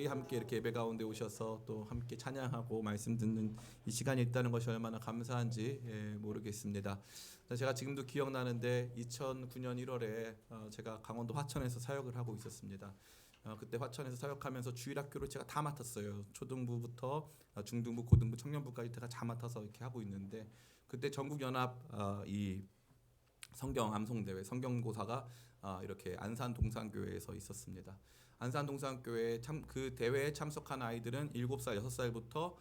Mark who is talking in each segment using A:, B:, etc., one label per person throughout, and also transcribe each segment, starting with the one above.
A: 우리 함께 이렇게 예배 가운데 오셔서 또 함께 찬양하고 말씀 듣는 이 시간이 있다는 것이 얼마나 감사한지 모르겠습니다. 제가 지금도 기억나는데 2009년 1월에 제가 강원도 화천에서 사역을 하고 있었습니다. 그때 화천에서 사역하면서 주일학교를 제가 다 맡았어요. 초등부부터 중등부, 고등부, 청년부까지 제가 다 맡아서 이렇게 하고 있는데, 그때 전국연합 이 성경 암송대회 성경고사가 이렇게 안산 동산교회에서 있었습니다. 안산 동산교회 그 대회에 참석한 아이들은 7살, 6살부터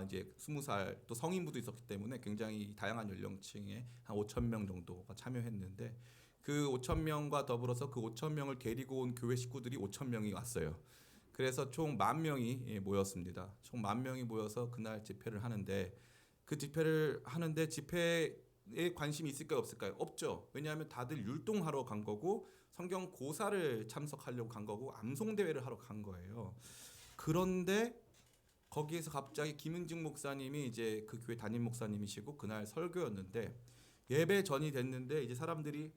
A: 이제 20살 또 성인부도 있었기 때문에 굉장히 다양한 연령층에 한 5,000명 정도가 참여했는데, 그 5,000명과 더불어서 그 5,000명을 데리고 온 교회 식구들이 5,000명이 왔어요. 그래서 총 10,000명이 모였습니다. 총 10,000명이 모여서 그날 집회를 하는데, 그 집회를 하는데 집회에 관심이 있을까요, 없을까요? 없죠. 왜냐하면 다들 율동하러 간 거고 성경 고사를 참석하려고 간 거고 암송 대회를 하러 간 거예요. 그런데 거기에서 갑자기 김은직 목사님이 이제 그 교회 담임 목사님이시고 그날 설교였는데, 예배 전이 됐는데 이제 사람들이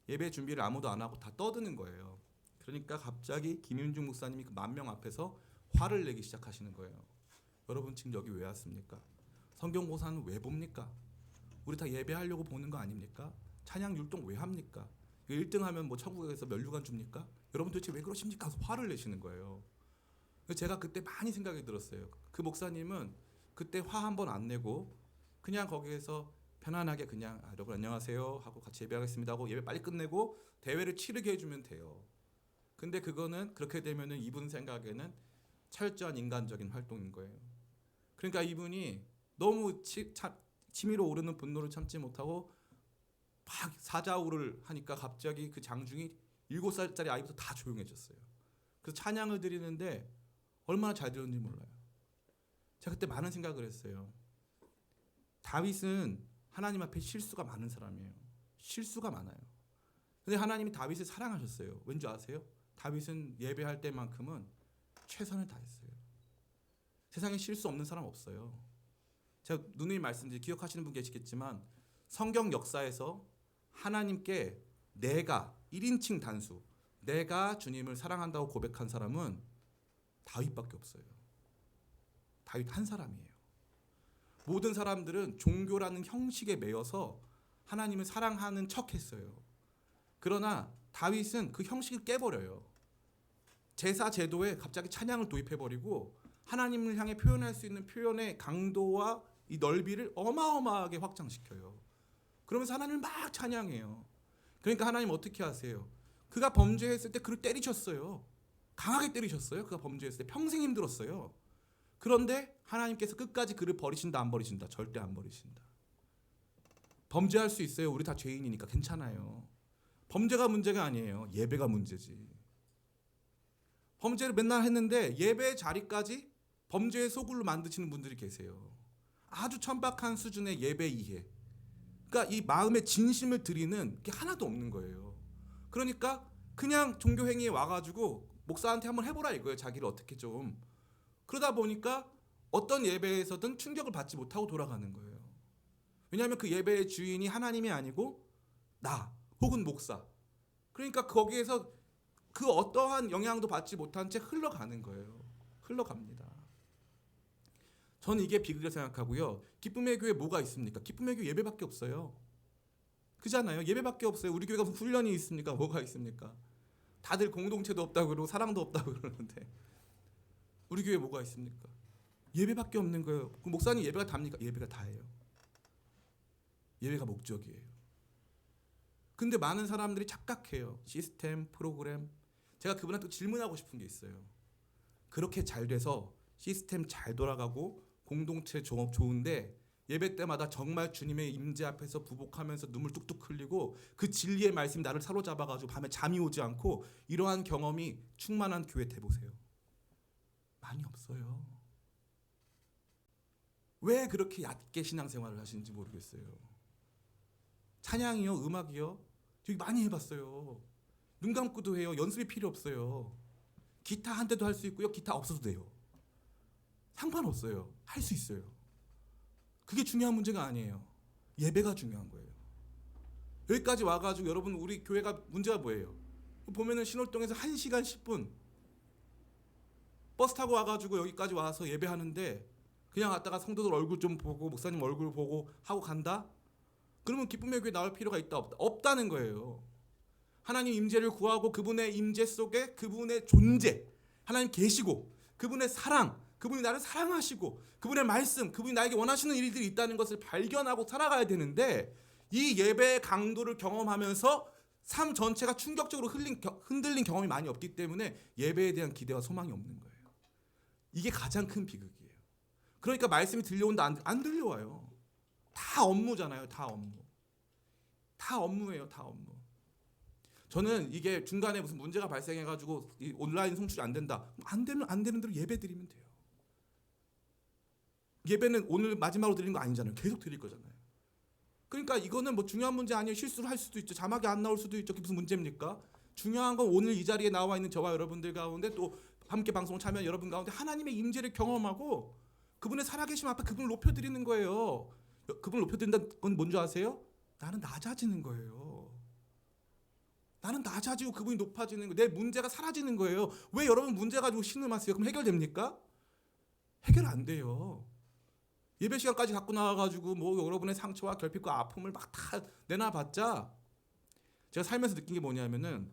A: 예배 준비를 아무도 안 하고 다 떠드는 거예요. 그러니까 갑자기 김윤중 목사님이 그 10,000명 앞에서 화를 내기 시작하시는 거예요. 여러분 지금 여기 왜 왔습니까? 성경고사는 왜 봅니까? 우리 다 예배하려고 보는 거 아닙니까? 찬양 율동 왜 합니까? 1등 하면 뭐 천국에서 면류관 줍니까? 여러분 도대체 왜 그러십니까? 화를 내시는 거예요. 제가 그때 많이 생각이 들었어요. 그 목사님은 그때 화 한 번 안 내고 그냥 거기에서 편안하게 그냥 여러분 안녕하세요 하고 같이 예배하겠습니다 하고 예배 빨리 끝내고 대회를 치르게 해주면 돼요. 근데 그거는 그렇게 되면은 이분 생각에는 철저한 인간적인 활동인 거예요. 그러니까 이분이 너무 치밀어 오르는 분노를 참지 못하고 막 사자우를 하니까 갑자기 그 장중이 7살짜리 아이부터 다 조용해졌어요. 그래서 찬양을 드리는데 얼마나 잘 들었는지 몰라요. 제가 그때 많은 생각을 했어요. 다윗은 하나님 앞에 실수가 많은 사람이에요. 실수가 많아요. 근데 하나님이 다윗을 사랑하셨어요. 왠지 아세요? 다윗은 예배할 때만큼은 최선을 다했어요. 세상에 실수 없는 사람 없어요. 제가 누누이 말씀드린 기억하시는 분 계시겠지만 성경 역사에서 하나님께 내가 1인칭 단수, 내가 주님을 사랑한다고 고백한 사람은 다윗밖에 없어요. 다윗 한 사람이에요. 모든 사람들은 종교라는 형식에 매여서 하나님을 사랑하는 척했어요. 그러나 다윗은 그 형식을 깨버려요. 제사 제도에 갑자기 찬양을 도입해버리고 하나님을 향해 표현할 수 있는 표현의 강도와 이 넓이를 어마어마하게 확장시켜요. 그러면서 하나님을 막 찬양해요. 그러니까 하나님 어떻게 하세요? 그가 범죄했을 때 그를 때리셨어요. 강하게 때리셨어요. 그가 범죄했을 때 평생 힘들었어요. 그런데 하나님께서 끝까지 그를 버리신다 안 버리신다? 절대 안 버리신다. 범죄할 수 있어요. 우리 다 죄인이니까 괜찮아요. 범죄가 문제가 아니에요. 예배가 문제지. 범죄를 맨날 했는데 예배 자리까지 범죄의 소굴로 만드시는 분들이 계세요. 아주 천박한 수준의 예배 이해. 그러니까 이 마음의 진심을 드리는 게 하나도 없는 거예요. 그러니까 그냥 종교 행위에 와가지고 목사한테 한번 해보라 이거예요. 자기를 어떻게 좀. 그러다 보니까 어떤 예배에서든 충격을 받지 못하고 돌아가는 거예요. 왜냐하면 그 예배의 주인이 하나님이 아니고 나 혹은 목사. 그러니까 거기에서 그 어떠한 영향도 받지 못한 채 흘러가는 거예요. 흘러갑니다. 저는 이게 비극이라고 생각하고요. 기쁨의 교회 뭐가 있습니까? 기쁨의 교회 예배밖에 없어요. 그잖아요. 예배밖에 없어요. 우리 교회가 무슨 훈련이 있습니까? 뭐가 있습니까? 다들 공동체도 없다고 그러고 사랑도 없다고 그러는데 우리 교회 뭐가 있습니까? 예배밖에 없는 거예요. 그럼 목사님 예배가 답니까? 예배가 다예요. 예배가 목적이에요. 근데 많은 사람들이 착각해요. 시스템, 프로그램. 제가 그분한테 질문하고 싶은 게 있어요. 그렇게 잘 돼서 시스템 잘 돌아가고 공동체 좋은데 예배 때마다 정말 주님의 임재 앞에서 부복하면서 눈물 뚝뚝 흘리고 그 진리의 말씀이 나를 사로잡아가지고 밤에 잠이 오지 않고 이러한 경험이 충만한 교회 대보세요. 많이 없어요. 왜 그렇게 얕게 신앙생활을 하시는지 모르겠어요. 찬양이요, 음악이요. 저기 많이 해봤어요. 눈 감고도 해요. 연습이 필요 없어요. 기타 한 대도 할 수 있고요. 기타 없어도 돼요. 상관없어요. 할 수 있어요. 그게 중요한 문제가 아니에요. 예배가 중요한 거예요. 여기까지 와가지고 여러분 우리 교회가 문제가 뭐예요? 보면은 신월동에서 1시간 10분 버스 타고 와가지고 여기까지 와서 예배하는데 그냥 갔다가 성도들 얼굴 좀 보고 목사님 얼굴 보고 하고 간다? 그러면 기쁨의 교회 나올 필요가 있다 없다? 없다는 거예요. 하나님 임재를 구하고 그분의 임재 속에 그분의 존재, 하나님 계시고 그분의 사랑, 그분이 나를 사랑하시고 그분의 말씀, 그분이 나에게 원하시는 일들이 있다는 것을 발견하고 살아가야 되는데 이 예배의 강도를 경험하면서 삶 전체가 충격적으로 흔들린 경험이 많이 없기 때문에 예배에 대한 기대와 소망이 없는 거예요. 이게 가장 큰 비극이에요. 그러니까 말씀이 들려온다 안 들려와요. 다 업무잖아요. 다 업무. 다 업무예요. 다 업무. 저는 이게 중간에 무슨 문제가 발생해가지고 이 온라인 송출이 안 된다. 안 되는 대로 예배 드리면 돼요. 예배는 오늘 마지막으로 드리는 거 아니잖아요. 계속 드릴 거잖아요. 그러니까 이거는 뭐 중요한 문제 아니에요. 실수를 할 수도 있죠. 자막이 안 나올 수도 있죠. 그게 무슨 문제입니까? 중요한 건 오늘 이 자리에 나와 있는 저와 여러분들 가운데 또 함께 방송을 참여한 여러분 가운데 하나님의 임재를 경험하고 그분의 살아계심 앞에 그분을 높여드리는 거예요. 그분을 높여드린다는 건 뭔지 아세요? 나는 낮아지는 거예요. 나는 낮아지고 그분이 높아지는 거예요. 내 문제가 사라지는 거예요. 왜 여러분 문제 가지고 신음하세요? 그럼 해결됩니까? 해결 안 돼요. 예배 시간까지 갖고 나와가지고 뭐 여러분의 상처와 결핍과 아픔을 막 다 내놔봤자 제가 살면서 느낀 게 뭐냐면은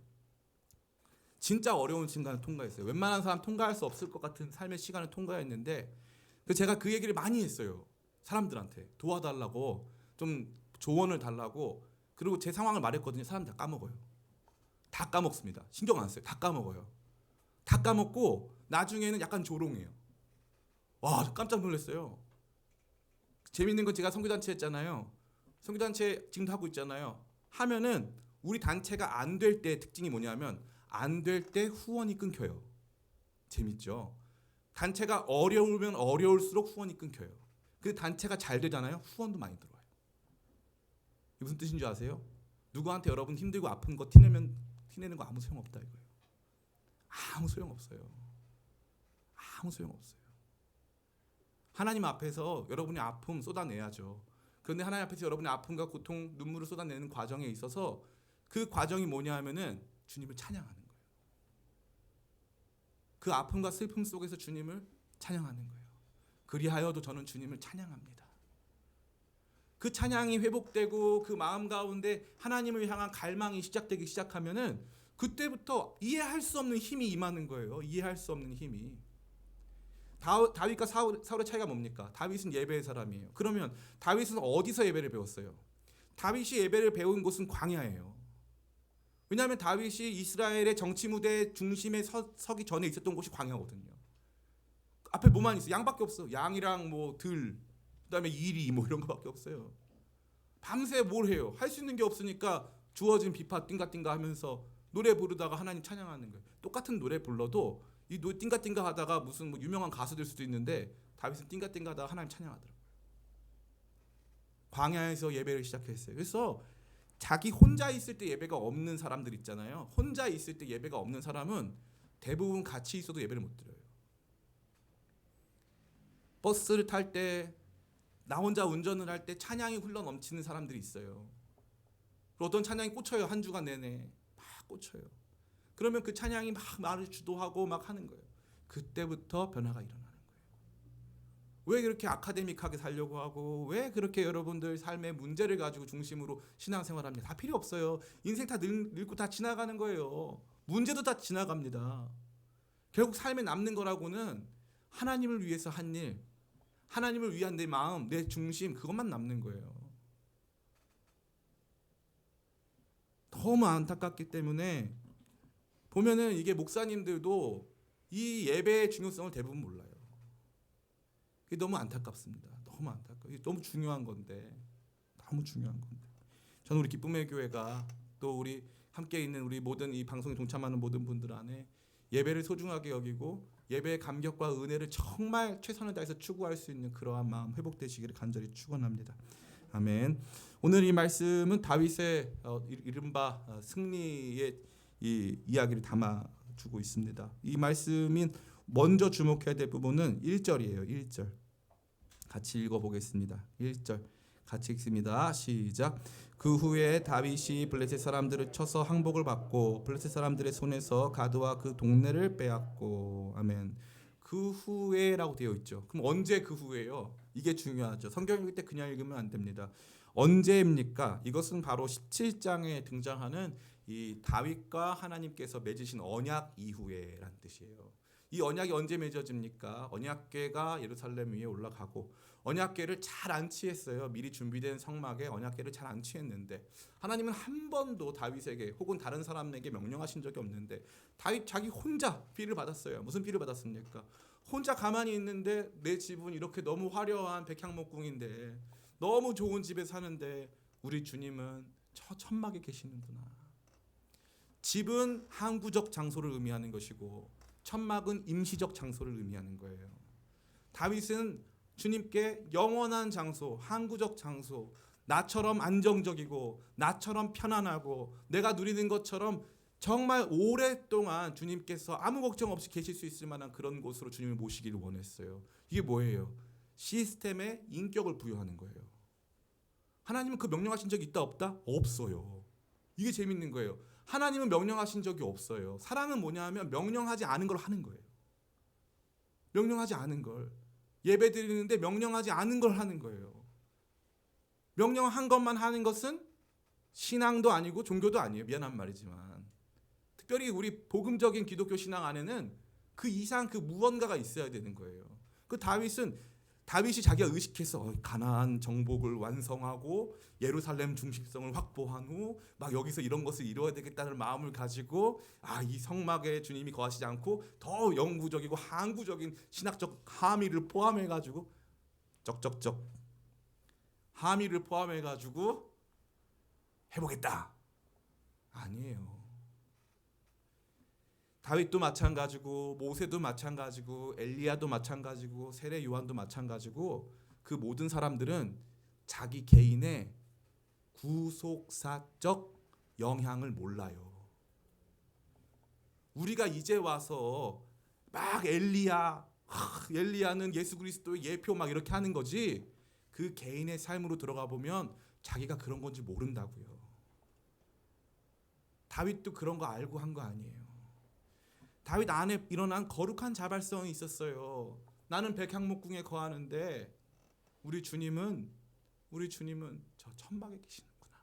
A: 진짜 어려운 순간을 통과했어요. 웬만한 사람 통과할 수 없을 것 같은 삶의 시간을 통과했는데 제가 그 얘기를 많이 했어요. 사람들한테 도와달라고 좀 조언을 달라고. 그리고 제 상황을 말했거든요. 사람들 다 까먹어요. 다 까먹습니다. 신경 안 써요. 다 까먹어요. 다 까먹고 나중에는 약간 조롱해요. 와, 깜짝 놀랐어요. 재밌는 건 제가 선교단체 했잖아요. 선교단체 지금도 하고 있잖아요. 하면은 우리 단체가 안 될 때 특징이 뭐냐면 안 될 때 후원이 끊겨요. 재밌죠? 단체가 어려우면 어려울수록 후원이 끊겨요. 그 단체가 잘 되잖아요. 후원도 많이 들어와요. 이게 무슨 뜻인 줄 아세요? 누구한테 여러분 힘들고 아픈 거 티내는 거 아무 소용없다 이거예요. 아무 소용없어요. 아무 소용없어요. 하나님 앞에서 여러분의 아픔 쏟아내야죠. 그런데 하나님 앞에서 여러분의 아픔과 고통, 눈물을 쏟아내는 과정에 있어서 그 과정이 뭐냐 하면은 주님을 찬양하는 거예요. 그 아픔과 슬픔 속에서 주님을 찬양하는 거예요. 그리하여도 저는 주님을 찬양합니다. 그 찬양이 회복되고 그 마음 가운데 하나님을 향한 갈망이 시작되기 시작하면은 그때부터 이해할 수 없는 힘이 임하는 거예요. 이해할 수 없는 힘이. 다윗과 사울의 차이가 뭡니까? 다윗은 예배의 사람이에요. 그러면 다윗은 어디서 예배를 배웠어요? 다윗이 예배를 배운 곳은 광야예요. 왜냐하면 다윗이 이스라엘의 정치 무대 중심에 서기 전에 있었던 곳이 광야거든요. 앞에 뭐만 있어? 양밖에 없어. 양이랑 뭐 들, 그다음에 이리 뭐 이런 거밖에 없어요. 밤새 뭘 해요? 할 수 있는 게 없으니까 주어진 비파 띵가띵가 하면서 노래 부르다가 하나님 찬양하는 거예요. 똑같은 노래 불러도 이 띵가띵가 하다가 무슨 뭐 유명한 가수 될 수도 있는데 다윗은 띵가띵가 하다가 하나님 찬양하더라고요. 광야에서 예배를 시작했어요. 그래서 자기 혼자 있을 때 예배가 없는 사람들 있잖아요. 혼자 있을 때 예배가 없는 사람은 대부분 같이 있어도 예배를 못 드려요. 버스를 탈 때 나 혼자 운전을 할 때 찬양이 흘러 넘치는 사람들이 있어요. 어떤 찬양이 꽂혀요. 한 주간 내내 막 꽂혀요. 그러면 그 찬양이 막 말을 주도하고 막 하는 거예요. 그때부터 변화가 일어나는 거예요. 왜 그렇게 아카데믹하게 살려고 하고 왜 그렇게 여러분들 삶의 문제를 가지고 중심으로 신앙생활합니다. 다 필요 없어요. 인생 다 늙고 다 지나가는 거예요. 문제도 다 지나갑니다. 결국 삶에 남는 거라고는 하나님을 위해서 한 일, 하나님을 위한 내 마음, 내 중심 그것만 남는 거예요. 너무 안타깝기 때문에 보면은 이게 목사님들도 이 예배의 중요성을 대부분 몰라요. 이게 너무 안타깝습니다. 너무 안타까워. 이게 너무 중요한 건데, 너무 중요한 건데. 저는 우리 기쁨의 교회가 또 우리 함께 있는 우리 모든 이 방송에 동참하는 모든 분들 안에 예배를 소중하게 여기고 예배의 감격과 은혜를 정말 최선을 다해서 추구할 수 있는 그러한 마음 회복되시기를 간절히 축원합니다. 아멘. 오늘 이 말씀은 다윗의 이른바 승리의 이 이야기를 담아주고 있습니다. 이 말씀인 먼저 주목해야 될 부분은 1절이에요. 1절 같이 읽어보겠습니다. 1절 같이 읽습니다. 시작. 그 후에 다윗이 블레셋 사람들을 쳐서 항복을 받고 블레셋 사람들의 손에서 가드와 그 동네를 빼앗고 아멘. 그 후에라고 되어 있죠. 그럼 언제 그 후에요? 이게 중요하죠. 성경 읽을 때 그냥 읽으면 안 됩니다. 언제입니까? 이것은 바로 17장에 등장하는 이 다윗과 하나님께서 맺으신 언약 이후에란 뜻이에요. 이 언약이 언제 맺어집니까? 언약궤가 예루살렘 위에 올라가고 언약궤를 잘 안치했어요. 미리 준비된 성막에 언약궤를 잘 안치했는데 하나님은 한 번도 다윗에게 혹은 다른 사람에게 명령하신 적이 없는데 다윗 자기 혼자 피를 받았어요. 무슨 피를 받았습니까? 혼자 가만히 있는데 내 집은 이렇게 너무 화려한 백향목궁인데 너무 좋은 집에 사는데 우리 주님은 저 천막에 계시는구나. 집은 항구적 장소를 의미하는 것이고 천막은 임시적 장소를 의미하는 거예요. 다윗은 주님께 영원한 장소, 항구적 장소, 나처럼 안정적이고 나처럼 편안하고 내가 누리는 것처럼 정말 오랫동안 주님께서 아무 걱정 없이 계실 수 있을 만한 그런 곳으로 주님을 모시기를 원했어요. 이게 뭐예요? 시스템에 인격을 부여하는 거예요. 하나님은 그 명령하신 적이 있다 없다? 없어요. 이게 재밌는 거예요. 하나님은 명령하신 적이 없어요. 사랑은 뭐냐 하면 명령하지 않은 걸 하는 거예요. 명령하지 않은 걸. 예배 드리는데 명령하지 않은 걸 하는 거예요. 명령한 것만 하는 것은 신앙도 아니고 종교도 아니에요. 미안한 말이지만. 특별히 우리 복음적인 기독교 신앙 안에는 그 이상 그 무언가가 있어야 되는 거예요. 그 다윗이 자기가 의식해서 가나안 정복을 완성하고 예루살렘 중심성을 확보한 후 막 여기서 이런 것을 이루어야 되겠다는 마음을 가지고 이 성막에 주님이 거하시지 않고 더 영구적이고 항구적인 신학적 함의를 포함해 가지고 쩍쩍쩍 함의를 포함해 가지고 해보겠다. 아니에요. 다윗도 마찬가지고 모세도 마찬가지고 엘리야도 마찬가지고 세례 요한도 마찬가지고 그 모든 사람들은 자기 개인의 구속사적 영향을 몰라요. 우리가 이제 와서 막 엘리야는 예수 그리스도의 예표 막 이렇게 하는 거지 그 개인의 삶으로 들어가 보면 자기가 그런 건지 모른다고요. 다윗도 그런 거 알고 한 거 아니에요. 다윗 안에 일어난 거룩한 자발성이 있었어요. 나는 백향목궁에 거하는데 우리 주님은 저 천막에 계시는구나.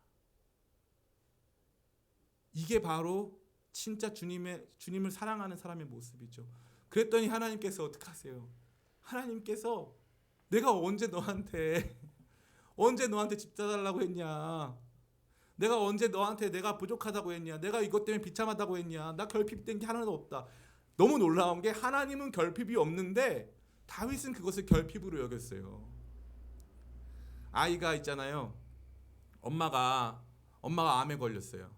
A: 이게 바로 진짜 주님을 사랑하는 사람의 모습이죠. 그랬더니 하나님께서 어떻게 하세요? 하나님께서 내가 언제 너한테 집 사달라고 했냐? 내가 언제 너한테 내가 부족하다고 했냐? 내가 이것 때문에 비참하다고 했냐? 나 결핍된 게 하나도 없다. 너무 놀라운 게 하나님은 결핍이 없는데 다윗은 그것을 결핍으로 여겼어요. 아이가 있잖아요. 엄마가 암에 걸렸어요.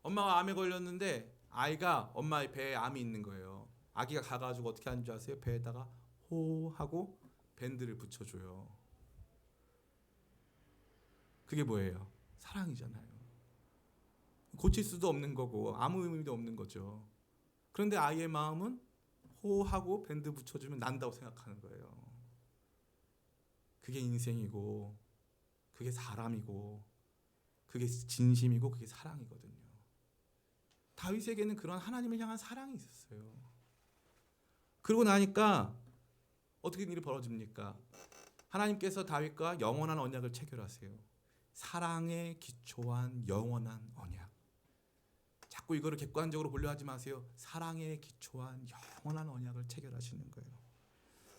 A: 엄마가 암에 걸렸는데 아이가 엄마의 배에 암이 있는 거예요. 아기가 가가지고 어떻게 하는 줄 아세요? 배에다가 호 하고 밴드를 붙여줘요. 그게 뭐예요? 사랑이잖아요. 고칠 수도 없는 거고 아무 의미도 없는 거죠. 그런데 아이의 마음은 호하고 밴드 붙여주면 난다고 생각하는 거예요. 그게 인생이고 그게 사람이고 그게 진심이고 그게 사랑이거든요. 다윗에게는 그런 하나님을 향한 사랑이 있었어요. 그러고 나니까 어떻게 일이 벌어집니까? 하나님께서 다윗과 영원한 언약을 체결하세요. 사랑에 기초한 영원한 언약. 자꾸 이거를 객관적으로 보려 하지 마세요. 사랑에 기초한 영원한 언약을 체결하시는 거예요.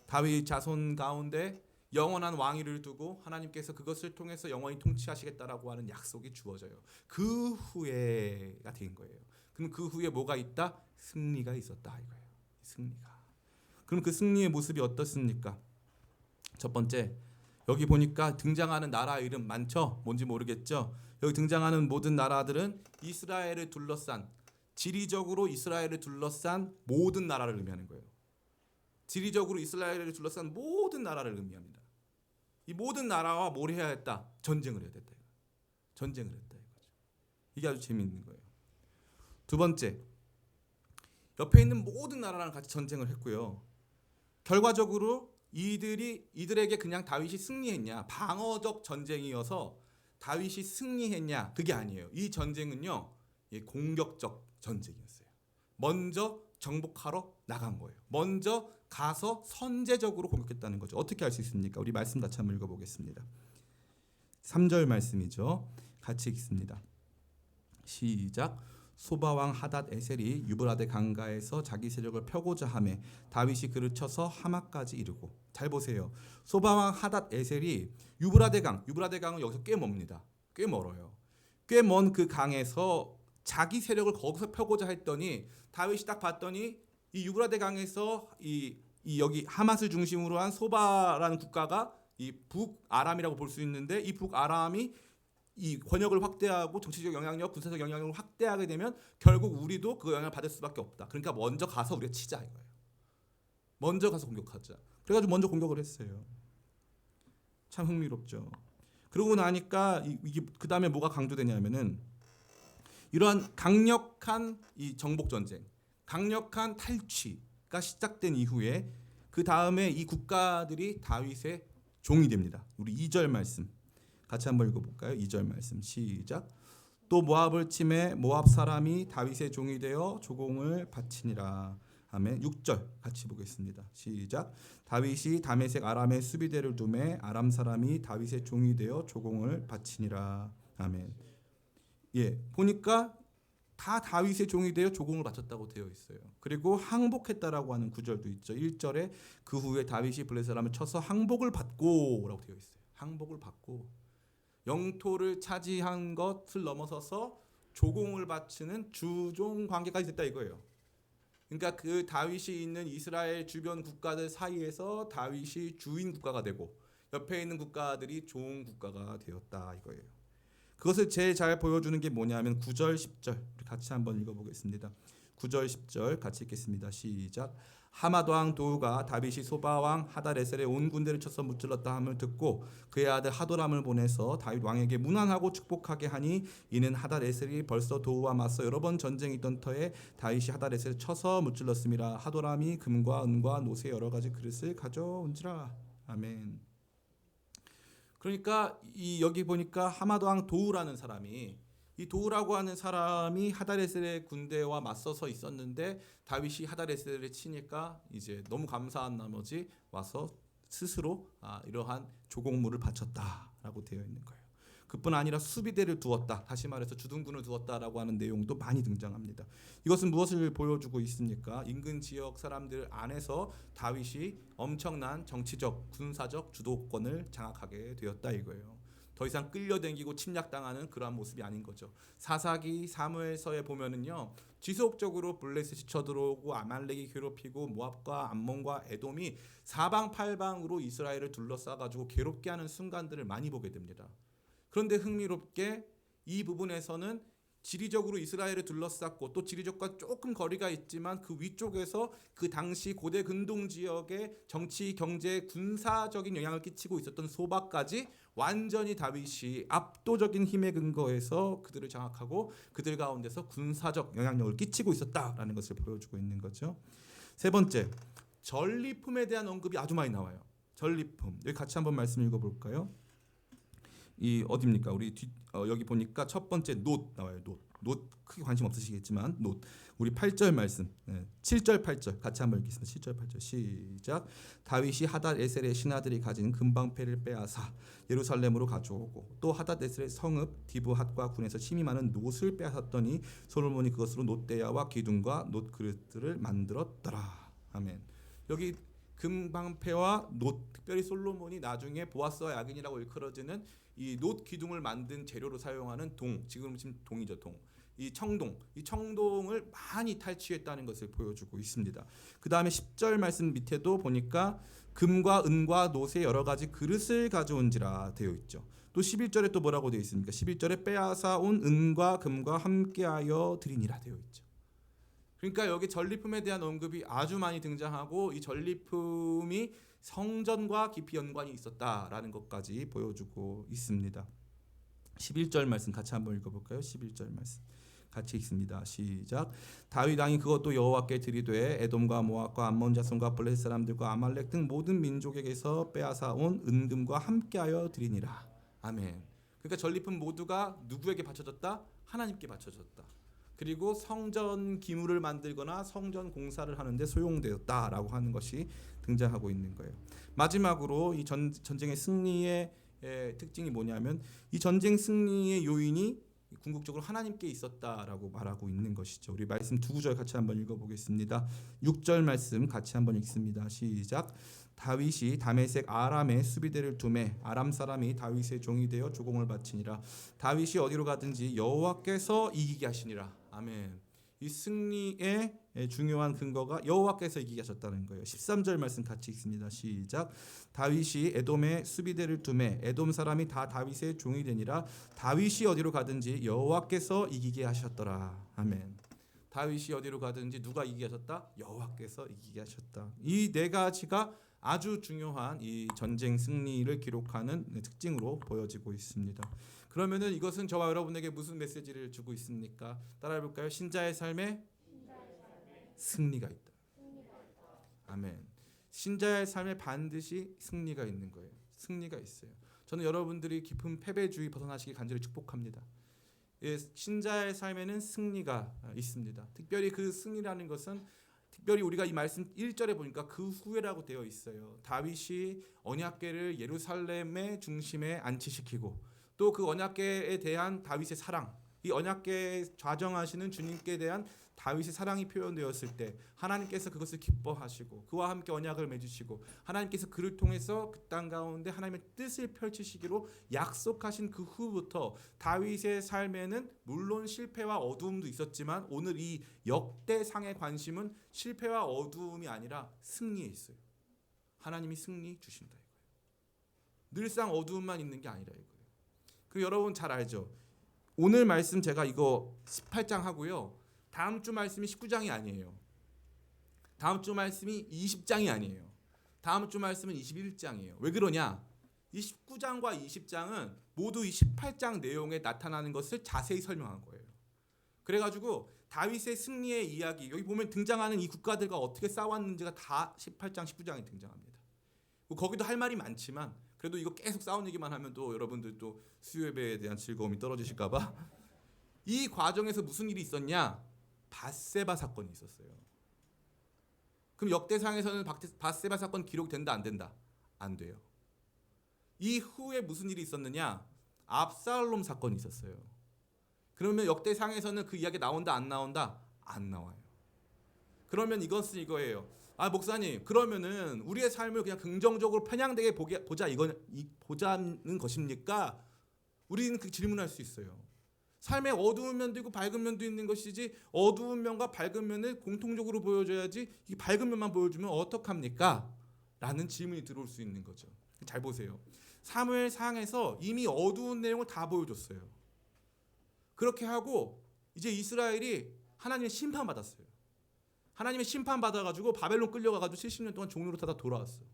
A: 다윗 자손 가운데 영원한 왕위를 두고 하나님께서 그것을 통해서 영원히 통치하시겠다라고 하는 약속이 주어져요. 그 후에가 된 거예요. 그럼 그 후에 뭐가 있다? 승리가 있었다 이거예요. 승리가. 그럼 그 승리의 모습이 어떻습니까? 첫 번째, 여기 보니까 등장하는 나라 이름 많죠? 뭔지 모르겠죠? 여기 등장하는 모든 나라들은 이스라엘을 둘러싼, 지리적으로 이스라엘을 둘러싼 모든 나라를 의미하는 거예요. 지리적으로 이스라엘을 둘러싼 모든 나라를 의미합니다. 이 모든 나라와 뭘 해야 했다? 전쟁을 해야 됐다. 전쟁을 했다 이거죠. 이게 아주 재미있는 거예요. 두 번째, 옆에 있는 모든 나라랑 같이 전쟁을 했고요. 결과적으로 이들에게 그냥 다윗이 승리했냐, 방어적 전쟁이어서 다윗이 승리했냐, 그게 아니에요. 이 전쟁은요, 공격적 전쟁이었어요. 먼저 정복하러 나간 거예요. 먼저 가서 선제적으로 공격했다는 거죠. 어떻게 할 수 있습니까? 우리 말씀 같이 한번 읽어보겠습니다. 3절 말씀이죠. 같이 읽습니다. 시작. 소바왕 하닷 에셀이 유브라데 강가에서 자기 세력을 펴고자 하매 다윗이 그를 쳐서 하마까지 이르고. 잘 보세요. 소바왕 하닷 에셀이 유브라데 강은 여기서 꽤 멉니다. 꽤 멀어요. 꽤 먼 그 강에서 자기 세력을 거기서 펴고자 했더니 다윗이 딱 봤더니 이 유브라데 강에서 이 여기 하맛을 중심으로 한 소바라는 국가가 이 북아람이라고 볼 수 있는데, 이 북아람이 이 권역을 확대하고 정치적 영향력, 군사적 영향력을 확대하게 되면 결국 우리도 그 영향을 받을 수밖에 없다. 그러니까 먼저 가서 우리가 치자 이거예요. 먼저 가서 공격하자. 그래가지고 먼저 공격을 했어요. 참 흥미롭죠. 그러고 나니까 이게 그 다음에 뭐가 강조되냐면은 이러한 강력한 이 정복 전쟁, 강력한 탈취가 시작된 이후에 그 다음에 이 국가들이 다윗의 종이 됩니다. 우리 2절 말씀 같이 한번 읽어볼까요? 2절 말씀 시작. 또 모압을 침해 모압 사람이 다윗의 종이 되어 조공을 바치니라. 아멘. 6절 같이 보겠습니다. 시작. 다윗이 다메섹 아람의 수비대를 두매 아람 사람이 다윗의 종이 되어 조공을 바치니라. 아멘. 예, 보니까 다 다윗의 종이 되어 조공을 바쳤다고 되어 있어요. 그리고 항복했다라고 하는 구절도 있죠. 1절에 그 후에 다윗이 블레셋 사람을 쳐서 항복을 받고라고 되어 있어요. 항복을 받고 영토를 차지한 것을 넘어서서 조공을 바치는 주종 관계까지 됐다 이거예요. 그러니까 그 다윗이 있는 이스라엘 주변 국가들 사이에서 다윗이 주인 국가가 되고 옆에 있는 국가들이 종 국가가 되었다 이거예요. 그것을 제일 잘 보여주는 게 뭐냐면 9절 10절 같이 한번 읽어보겠습니다. 9절 10절 같이 읽겠습니다. 시작. 하마도왕 도우가 다윗이 소바왕 하닷에셀의 온 군대를 쳐서 무찔렀다 함을 듣고 그의 아들 하도람을 보내서 다윗 왕에게 문안하고 축복하게 하니 이는 하닷에셀이 벌써 도우와 맞서 여러 번 전쟁이 있던 터에 다윗이 하닷에셀을 쳐서 무찔렀음이라. 하도람이 금과 은과 노새 여러 가지 그릇을 가져온지라. 아멘. 그러니까 이 여기 보니까 하마도왕 도우라는 사람이, 이 도우라고 하는 사람이 하닷에셀의 군대와 맞서서 있었는데 다윗이 하닷에셀을 치니까 이제 너무 감사한 나머지 와서 스스로 이러한 조공물을 바쳤다라고 되어 있는 거예요. 그뿐 아니라 수비대를 두었다, 다시 말해서 주둔군을 두었다라고 하는 내용도 많이 등장합니다. 이것은 무엇을 보여주고 있습니까? 인근 지역 사람들 안에서 다윗이 엄청난 정치적, 군사적 주도권을 장악하게 되었다 이거예요. 더 이상 끌려다니고 침략당하는 그러한 모습이 아닌 거죠. 사사기 사무엘서에 보면은요, 지속적으로 블레셋이 쳐들어오고 아말렉이 괴롭히고 모압과 암몬과 에돔이 사방팔방으로 이스라엘을 둘러싸가지고 괴롭게 하는 순간들을 많이 보게 됩니다. 그런데 흥미롭게 이 부분에서는 지리적으로 이스라엘을 둘러쌌고 또 지리적과 조금 거리가 있지만 그 위쪽에서 그 당시 고대 근동 지역의 정치, 경제, 군사적인 영향을 끼치고 있었던 소바까지 완전히 다윗이 압도적인 힘에 근거해서 그들을 장악하고 그들 가운데서 군사적 영향력을 끼치고 있었다라는 것을 보여주고 있는 거죠. 세 번째, 전리품에 대한 언급이 아주 많이 나와요. 전리품. 여기 같이 한번 말씀 읽어볼까요? 이 어디입니까? 우리 여기 보니까 첫 번째 놋 나와요. 놋 크게 관심 없으시겠지만 놋. 우리 8절 말씀, 7절 8절 같이 한번 읽겠습니다. 7절 8절 시작. 다윗이 하닷에셀의 신하들이 가진 금방패를 빼앗아 예루살렘으로 가져오고 또 하닷에셀의 성읍 디브핫과 군에서 힘이 많은 놋을 빼앗았더니 솔로몬이 그것으로 놋대야와 기둥과 놋 그릇들을 만들었더라. 아멘. 여기 금방패와 놋, 특별히 솔로몬이 나중에 보아스와 야긴이라고 일컬어지는 이 놋 기둥을 만든 재료로 사용하는 동, 지금 동이죠, 동. 이 청동을 많이 탈취했다는 것을 보여주고 있습니다. 그 다음에 10절 말씀 밑에도 보니까 금과 은과 놋의 여러 가지 그릇을 가져온지라 되어 있죠. 또 11절에 또 뭐라고 되어 있습니까? 11절에 빼앗아 온 은과 금과 함께하여 드리니라 되어 있죠. 그러니까 여기 전리품에 대한 언급이 아주 많이 등장하고 이 전리품이 성전과 깊이 연관이 있었다라는 것까지 보여주고 있습니다. 11절 말씀 같이 한번 읽어볼까요? 11절 말씀 같이 읽습니다. 시작. 다윗 왕이 그것도 여호와께 드리되 에돔과 모압과 암몬 자손과 블레셋 사람들과 아말렉 등 모든 민족에게서 빼앗아 온 은금과 함께하여 드리니라. 아멘. 그러니까 전리품 모두가 누구에게 바쳐졌다? 하나님께 바쳐졌다. 그리고 성전 기물을 만들거나 성전 공사를 하는데 소용되었다라고 하는 것이 등장하고 있는 거예요. 마지막으로 이 전쟁의 승리의 특징이 뭐냐면 이 전쟁 승리의 요인이 궁극적으로 하나님께 있었다라고 말하고 있는 것이죠. 우리 말씀 두 구절 같이 한번 읽어보겠습니다. 6절 말씀 같이 한번 읽습니다. 시작. 다윗이 다메섹 아람의 수비대를 두매 아람 사람이 다윗의 종이 되어 조공을 바치니라. 다윗이 어디로 가든지 여호와께서 이기게 하시니라. 아멘. 이 승리의 중요한 근거가 여호와께서 이기게 하셨다는 거예요. 13절 말씀 같이 읽습니다. 시작. 다윗이 에돔의 수비대를 두매 에돔 사람이 다 다윗의 종이 되니라. 다윗이 어디로 가든지 여호와께서 이기게 하셨더라. 아멘. 다윗이 어디로 가든지 누가 이기게 하셨다? 여호와께서 이기게 하셨다. 이 네 가지가 아주 중요한 이 전쟁 승리를 기록하는 특징으로 보여지고 있습니다. 그러면은 이것은 저와 여러분에게 무슨 메시지를 주고 있습니까? 따라해 볼까요? 신자의 삶에 승리가 있다. 아멘. 신자의 삶에 반드시 승리가 있는 거예요. 승리가 있어요. 저는 여러분들이 깊은 패배주의 벗어나시길 간절히 축복합니다. 예, 신자의 삶에는 승리가 있습니다. 특별히 그 승리라는 것은 특별히 우리가 이 말씀 1절에 보니까 그 후에라고 되어 있어요. 다윗이 언약궤를 예루살렘의 중심에 안치시키고 또 그 언약궤에 대한 다윗의 사랑, 이 언약궤에 좌정하시는 주님께 대한 다윗의 사랑이 표현되었을 때 하나님께서 그것을 기뻐하시고 그와 함께 언약을 맺으시고 하나님께서 그를 통해서 그 땅 가운데 하나님의 뜻을 펼치시기로 약속하신 그 후부터 다윗의 삶에는 물론 실패와 어두움도 있었지만 오늘 이 역대상의 관심은 실패와 어두움이 아니라 승리에 있어요. 하나님이 승리 주신다 이거예요. 늘상 어두움만 있는 게 아니라 이거예요. 그 여러분 잘 알죠? 오늘 말씀 제가 이거 18장 하고요. 다음 주 말씀이 19장이 아니에요. 다음 주 말씀이 20장이 아니에요. 다음 주 말씀은 21장이에요. 왜 그러냐? 이 19장과 20장은 모두 이 18장 내용에 나타나는 것을 자세히 설명한 거예요. 그래가지고 다윗의 승리의 이야기, 여기 보면 등장하는 이 국가들과 어떻게 싸웠는지가 다 18장, 19장에 등장합니다. 거기도 할 말이 많지만 그래도 이거 계속 싸운 얘기만 하면 또 여러분들 또 수요예배에 대한 즐거움이 떨어지실까봐 이 과정에서 무슨 일이 있었냐? 밧세바 사건이 있었어요. 그럼 역대상에서는 밧세바 사건 기록된다 안 된다? 안 돼요. 이후에 무슨 일이 있었느냐? 압살롬 사건이 있었어요. 그러면 역대상에서는 그 이야기 나온다 안 나온다? 안 나와요. 그러면 이것은 이거예요. 아 목사님 그러면은 우리의 삶을 그냥 긍정적으로 편향되게 보자는 것입니까? 우리는 그 질문할 수 있어요. 삶에 어두운 면도 있고 밝은 면도 있는 것이지 어두운 면과 밝은 면을 공통적으로 보여줘야지 이 밝은 면만 보여주면 어떡합니까? 라는 질문이 들어올 수 있는 거죠. 잘 보세요. 사무엘상에서 이미 어두운 내용을 다 보여줬어요. 그렇게 하고 이제 이스라엘이 하나님의 심판받았어요. 하나님의 심판받아가지고 바벨론 끌려가가지고 70년 동안 종노릇하다 돌아왔어요.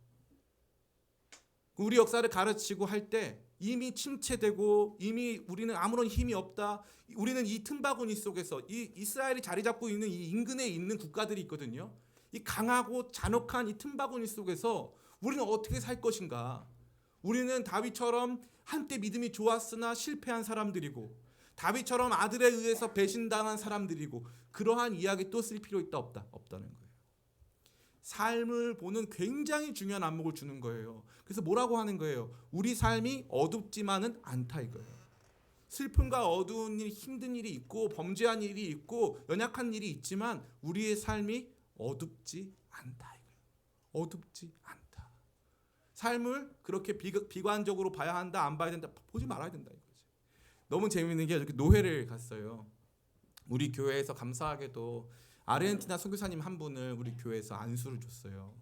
A: 우리 역사를 가르치고 할 때 이미 침체되고 이미 우리는 아무런 힘이 없다. 우리는 이 틈바구니 속에서 이 이스라엘이 자리 잡고 있는 이 인근에 있는 국가들이 있거든요. 이 강하고 잔혹한 이 틈바구니 속에서 우리는 어떻게 살 것인가? 우리는 다윗처럼 한때 믿음이 좋았으나 실패한 사람들이고 다윗처럼 아들에 의해서 배신당한 사람들이고 그러한 이야기 또 쓸 필요 있다 없다? 없다는 거예요. 삶을 보는 굉장히 중요한 안목을 주는 거예요. 그래서 뭐라고 하는 거예요? 우리 삶이 어둡지만은 않다 이거예요. 슬픔과 어두운 일, 힘든 일이 있고 범죄한 일이 있고 연약한 일이 있지만 우리의 삶이 어둡지 않다 이거예요. 어둡지 않다. 삶을 그렇게 비관적으로 봐야 한다, 안 봐야 된다, 보지 말아야 된다 이거지. 너무 재미있는 게 이렇게 노회를 갔어요. 우리 교회에서 감사하게도 아르헨티나 선교사님 한 분을 우리 교회에서 안수를 줬어요.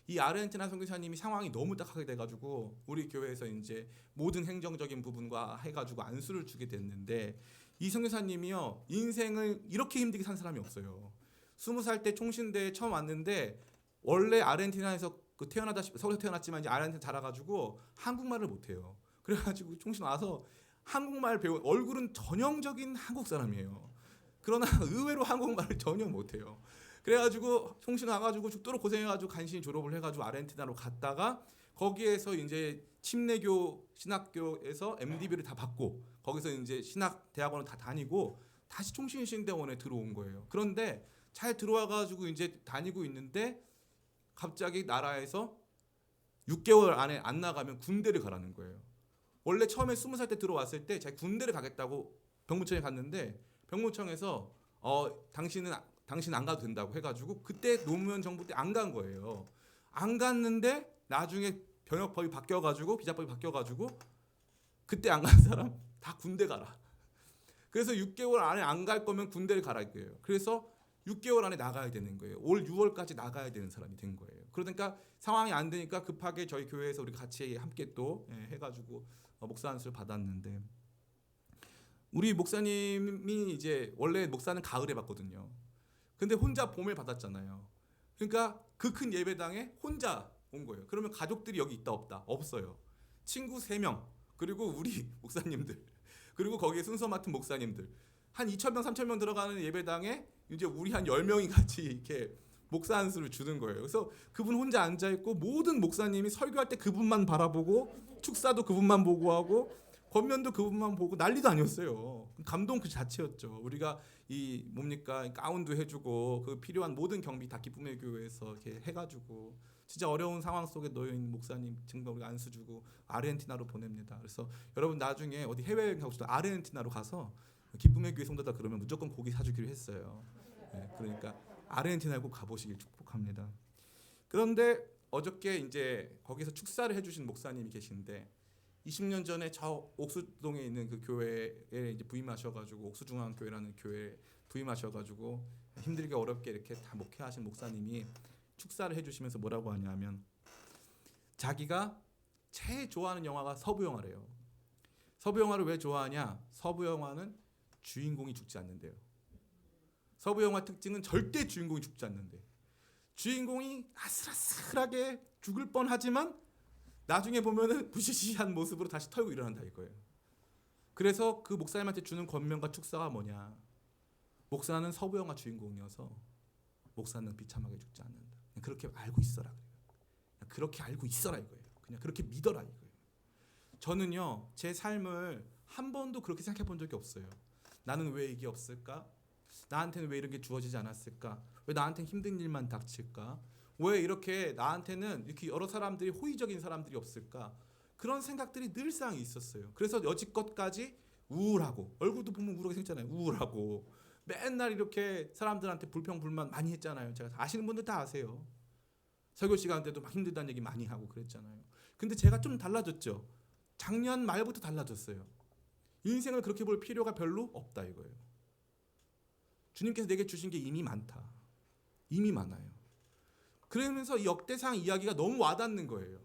A: 이 아르헨티나 선교사님이 상황이 너무 딱하게 돼가지고 우리 교회에서 이제 모든 행정적인 부분과 해가지고 안수를 주게 됐는데 이 선교사님이요 인생을 이렇게 힘들게 산 사람이 없어요. 20살 때 총신대에 처음 왔는데 원래 아르헨티나에서 서울에서 태어났지만 이제 아르헨티나 자라가지고 한국말을 못해요. 그래가지고 총신 와서 한국말 배운 얼굴은 전형적인 한국 사람이에요. 그러나 의외로 한국말을 전혀 못해요. 그래가지고 총신 와가지고 죽도록 고생해가지고 간신히 졸업을 해가지고 아르헨티나로 갔다가 거기에서 이제 침례교 신학교에서 MDB를 다 받고 거기서 이제 신학 대학원을 다 다니고 다시 통신신대원에 들어온 거예요. 그런데 잘 들어와가지고 이제 다니고 있는데 갑자기 나라에서 6개월 안에 안 나가면 군대를 가라는 거예요. 원래 처음에 20살 때 들어왔을 때 자기 군대를 가겠다고 병무청에 갔는데 병무청에서 당신 안 가도 된다고 해가지고 그때 노무현 정부 때 안 간 거예요. 안 갔는데 나중에 병역법이 바뀌어가지고 비자법이 바뀌어가지고 그때 안 간 사람 다 군대 가라. 그래서 6개월 안에 안 갈 거면 군대를 가라 이거예요. 그래서 6개월 안에 나가야 되는 거예요. 올 6월까지 나가야 되는 사람이 된 거예요. 그러니까 상황이 안 되니까 급하게 저희 교회에서 우리 같이 함께 또 해가지고 목사 안수를 받았는데 우리 목사님이 이제 원래 목사는 가을에 받거든요. 근데 혼자 봄에 받았잖아요. 그러니까 그 큰 예배당에 혼자 온 거예요. 그러면 가족들이 여기 있다 없다? 없어요. 친구 3명 그리고 우리 목사님들 그리고 거기에 순서 맡은 목사님들 한 2,000명 3,000명 들어가는 예배당에 이제 우리 한 10명이 같이 이렇게 목사 안수를 주는 거예요. 그래서 그분 혼자 앉아 있고 모든 목사님이 설교할 때 그분만 바라보고 축사도 그분만 보고 하고 권면도 그분만 보고 난리도 아니었어요. 감동 그 자체였죠. 우리가 이 뭡니까 가운도 해주고 그 필요한 모든 경비 다 기쁨의 교회에서 이렇게 해가지고 진짜 어려운 상황 속에 놓여 있는 목사님 정말 우리가 안수 주고 아르헨티나로 보냅니다. 그래서 여러분 나중에 어디 해외여행 가고 싶다 아르헨티나로 가서 기쁨의 교회 성도다 그러면 무조건 고기 사주기로 했어요. 네, 그러니까 아르헨티나에 꼭 가보시길 축복합니다. 그런데 어저께 이제 거기서 축사를 해주신 목사님이 계신데 20년 전에 저 옥수동에 있는 그 교회에 이제 부임하셔가지고 옥수중앙교회라는 교회에 부임하셔가지고 힘들게 어렵게 이렇게 다 목회하신 목사님이 축사를 해주시면서 뭐라고 하냐면 자기가 제일 좋아하는 영화가 서부 영화래요. 서부 영화를 왜 좋아하냐? 서부 영화는 주인공이 죽지 않는데요. 서부 영화 특징은 절대 주인공이 죽지 않는데 주인공이 아슬아슬하게 죽을 뻔하지만 나중에 보면은 부시시한 모습으로 다시 털고 일어난다 이거예요. 그래서 그 목사님한테 주는 권면과 축사가 뭐냐? 목사는 서부 영화 주인공이어서 목사는 비참하게 죽지 않는다. 그냥 그렇게 알고 있어라. 그냥 그렇게 알고 있어라 이거예요. 그냥 그렇게 믿어라 이거예요. 저는요 제 삶을 한 번도 그렇게 생각해 본 적이 없어요. 나는 왜 이게 없을까? 나한테는 왜 이런 게 주어지지 않았을까? 왜 나한테는 힘든 일만 닥칠까? 왜 이렇게 나한테는 이렇게 여러 사람들이 호의적인 사람들이 없을까? 그런 생각들이 늘상 있었어요. 그래서 여지껏까지 우울하고 얼굴도 보면 우울하게 생겼잖아요. 우울하고 맨날 이렇게 사람들한테 불평불만 많이 했잖아요. 제가 아시는 분들 다 아세요. 설교 시간 때도 막 힘들다는 얘기 많이 하고 그랬잖아요. 근데 제가 좀 달라졌죠. 작년 말부터 달라졌어요. 인생을 그렇게 볼 필요가 별로 없다 이거예요. 주님께서 내게 주신 게 이미 많다. 이미 많아요. 그러면서 이 역대상 이야기가 너무 와닿는 거예요.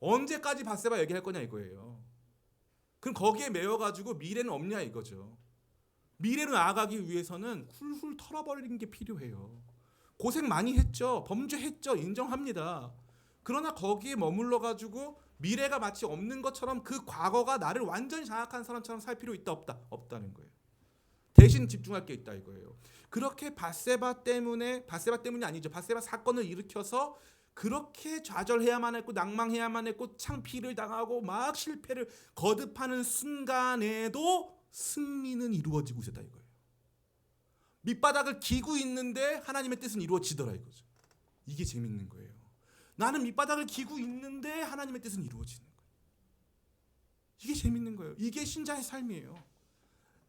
A: 언제까지 밧세바 얘기할 거냐 이거예요. 그럼 거기에 매여가지고 미래는 없냐 이거죠. 미래로 나아가기 위해서는 훌훌 털어버리는 게 필요해요. 고생 많이 했죠. 범죄했죠. 인정합니다. 그러나 거기에 머물러가지고 미래가 마치 없는 것처럼 그 과거가 나를 완전히 장악한 사람처럼 살 필요 있다 없다? 없다는 거예요. 대신 집중할 게 있다 이거예요. 그렇게 밧세바 때문이 아니죠. 밧세바 사건을 일으켜서 그렇게 좌절해야만 했고 낭망해야만 했고 창피를 당하고 막 실패를 거듭하는 순간에도 승리는 이루어지고 있었다 이거예요. 밑바닥을 기고 있는데 하나님의 뜻은 이루어지더라 이거죠. 이게 재밌는 거예요. 나는 밑바닥을 기고 있는데 하나님의 뜻은 이루어지는 거예요. 이게 재밌는 거예요. 이게 신자의 삶이에요.